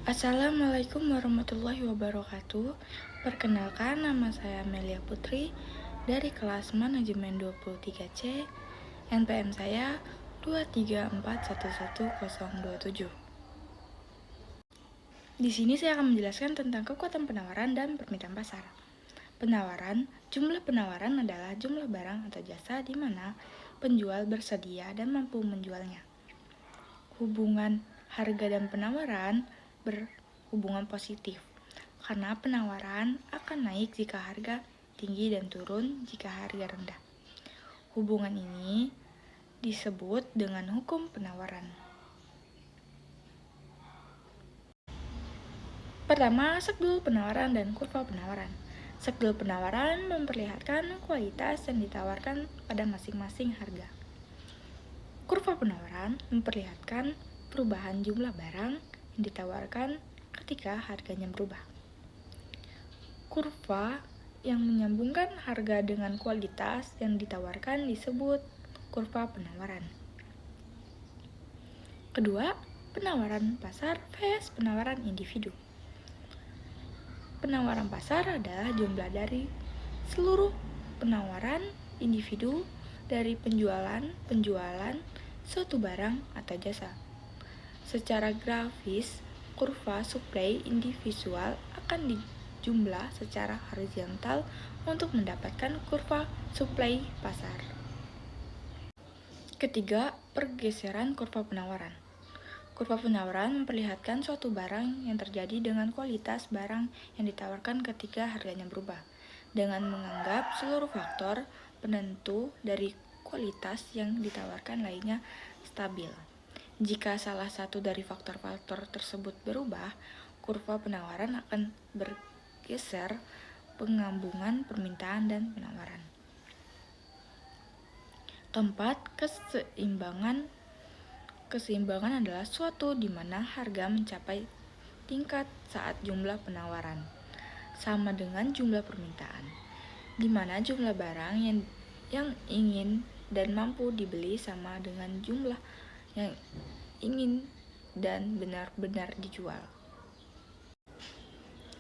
Assalamualaikum warahmatullahi wabarakatuh. Perkenalkan, nama saya Melia Putri dari kelas Manajemen 23C. NPM saya 234111027. Di sini saya akan menjelaskan tentang kekuatan penawaran dan permintaan pasar. Penawaran, jumlah penawaran adalah jumlah barang atau jasa di mana penjual bersedia dan mampu menjualnya. Hubungan harga dan penawaran berhubungan positif, karena penawaran akan naik jika harga tinggi dan turun jika harga rendah. Hubungan ini disebut dengan hukum penawaran. Pertama, sekdul penawaran dan kurva penawaran. Sekdul penawaran memperlihatkan kualitas yang ditawarkan pada masing-masing harga. Kurva penawaran memperlihatkan perubahan jumlah barang yang ditawarkan ketika harganya berubah. Kurva yang menyambungkan harga dengan kualitas yang ditawarkan disebut kurva penawaran. Kedua, penawaran pasar vs penawaran individu. Penawaran pasar adalah jumlah dari seluruh penawaran individu dari penjualan suatu barang atau jasa. Secara grafis, kurva supply individual akan dijumlah secara horizontal untuk mendapatkan kurva supply pasar. Ketiga, pergeseran kurva penawaran. Kurva penawaran memperlihatkan suatu barang yang terjadi dengan kualitas barang yang ditawarkan ketika harganya berubah, dengan menganggap seluruh faktor penentu dari kualitas yang ditawarkan lainnya stabil. Jika salah satu dari faktor-faktor tersebut berubah, kurva penawaran akan bergeser penggabungan permintaan dan penawaran. Keempat, keseimbangan. Keseimbangan adalah suatu di mana harga mencapai tingkat saat jumlah penawaran sama dengan jumlah permintaan, di mana jumlah barang yang ingin dan mampu dibeli sama dengan jumlah yang ingin dan benar-benar dijual.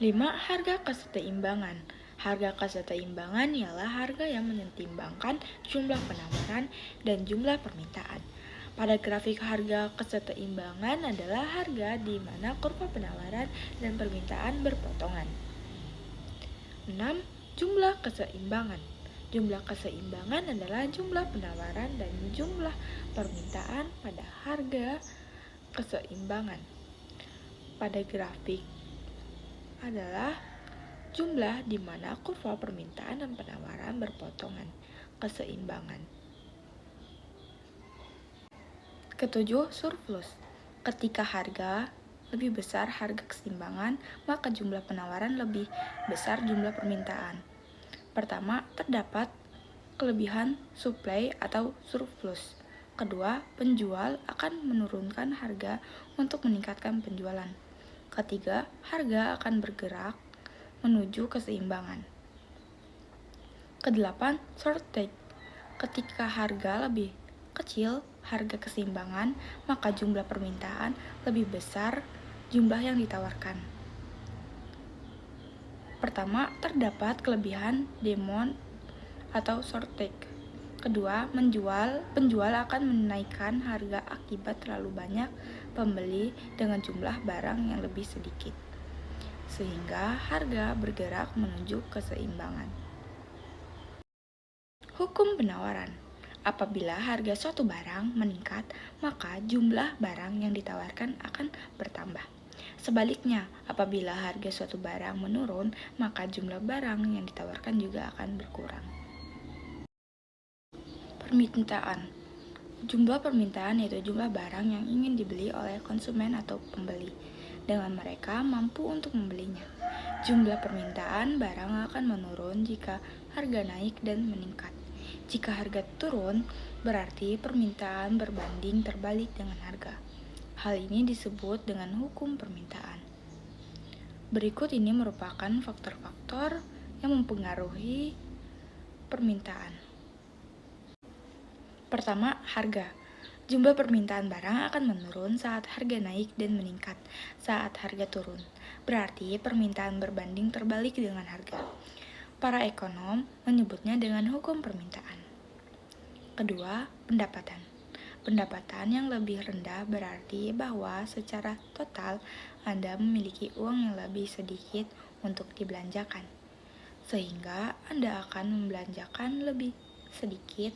5. Harga keseimbangan. Harga keseimbangan ialah harga yang menyeimbangkan jumlah penawaran dan jumlah permintaan. Pada grafik harga keseimbangan adalah harga di mana kurva penawaran dan permintaan berpotongan. 6. Jumlah keseimbangan. Jumlah keseimbangan adalah jumlah penawaran dan jumlah permintaan pada harga keseimbangan. Pada grafik adalah jumlah di mana kurva permintaan dan penawaran berpotongan. Keseimbangan. Ketujuh, surplus. Ketika harga lebih besar harga keseimbangan, maka jumlah penawaran lebih besar jumlah permintaan. Pertama, terdapat kelebihan supply atau surplus. Kedua, penjual akan menurunkan harga untuk meningkatkan penjualan. Ketiga, harga akan bergerak menuju keseimbangan. Kedelapan, shortage. Ketika harga lebih kecil harga keseimbangan, maka jumlah permintaan lebih besar jumlah yang ditawarkan. Pertama, terdapat kelebihan demand atau shortage. Kedua, penjual akan menaikkan harga akibat terlalu banyak pembeli dengan jumlah barang yang lebih sedikit, sehingga harga bergerak menuju keseimbangan. Hukum penawaran. Apabila harga suatu barang meningkat, maka jumlah barang yang ditawarkan akan bertambah. Sebaliknya, apabila harga suatu barang menurun, maka jumlah barang yang ditawarkan juga akan berkurang. Permintaan. Jumlah permintaan yaitu jumlah barang yang ingin dibeli oleh konsumen atau pembeli, dengan mereka mampu untuk membelinya. Jumlah permintaan barang akan menurun jika harga naik dan meningkat. Jika harga turun, berarti permintaan berbanding terbalik dengan harga. Hal ini disebut dengan hukum permintaan. Berikut ini merupakan faktor-faktor yang mempengaruhi permintaan. Pertama, harga. Jumlah permintaan barang akan menurun saat harga naik dan meningkat saat harga turun. Berarti permintaan berbanding terbalik dengan harga. Para ekonom menyebutnya dengan hukum permintaan. Kedua, pendapatan. Pendapatan yang lebih rendah berarti bahwa secara total Anda memiliki uang yang lebih sedikit untuk dibelanjakan, sehingga Anda akan membelanjakan lebih sedikit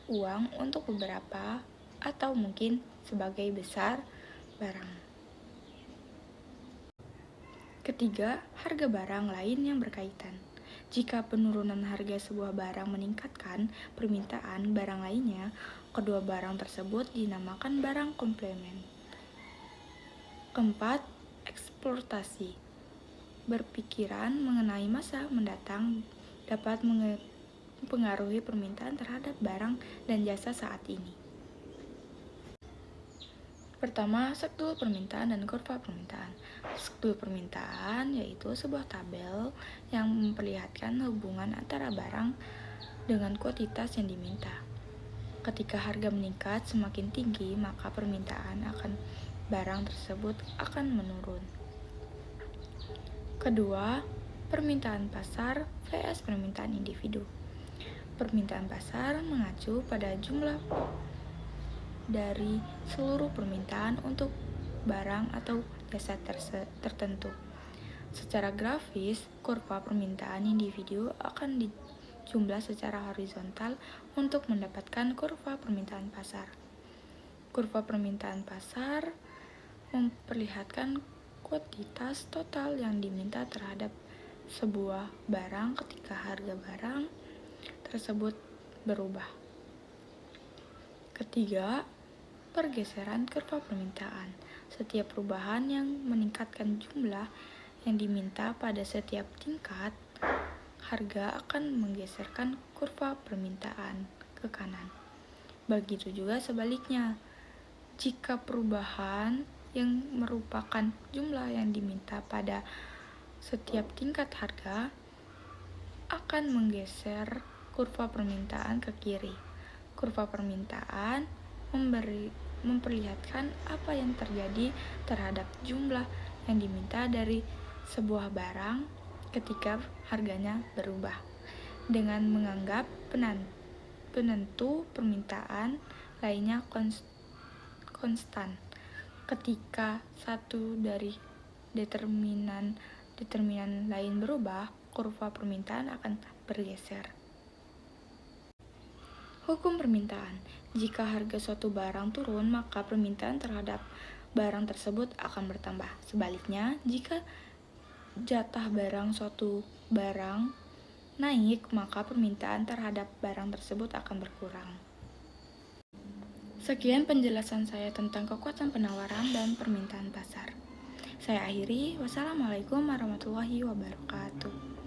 uang untuk beberapa atau mungkin sebagai besar barang. Ketiga, harga barang lain yang berkaitan. Jika penurunan harga sebuah barang meningkatkan permintaan barang lainnya, kedua barang tersebut dinamakan barang komplement. Keempat, eksploitasi. Berpikiran mengenai masa mendatang dapat mempengaruhi permintaan terhadap barang dan jasa saat ini. Pertama, struktur permintaan dan kurva permintaan. Struktur permintaan yaitu sebuah tabel yang memperlihatkan hubungan antara barang dengan kuantitas yang diminta. Ketika harga meningkat semakin tinggi, maka permintaan akan barang tersebut akan menurun. Kedua, permintaan pasar vs permintaan individu. Permintaan pasar mengacu pada jumlah dari seluruh permintaan untuk barang atau jasa tertentu. Secara grafis, kurva permintaan individu akan dijumlah secara horizontal untuk mendapatkan kurva permintaan pasar. Kurva permintaan pasar memperlihatkan kuantitas total yang diminta terhadap sebuah barang ketika harga barang tersebut berubah. Ketiga, pergeseran kurva permintaan. Setiap perubahan yang meningkatkan jumlah yang diminta pada setiap tingkat harga akan menggeserkan kurva permintaan ke kanan. Begitu juga sebaliknya. Jika perubahan yang merupakan jumlah yang diminta pada setiap tingkat harga akan menggeser kurva permintaan ke kiri. Kurva permintaan memperlihatkan apa yang terjadi terhadap jumlah yang diminta dari sebuah barang ketika harganya berubah, dengan menganggap penentu permintaan lainnya konstan. Ketika satu dari determinan lain berubah, kurva permintaan akan bergeser. Hukum permintaan. Jika harga suatu barang turun, maka permintaan terhadap barang tersebut akan bertambah. Sebaliknya, jika jatah barang suatu barang naik, maka permintaan terhadap barang tersebut akan berkurang. Sekian penjelasan saya tentang kekuatan penawaran dan permintaan pasar. Saya akhiri. Wassalamualaikum warahmatullahi wabarakatuh.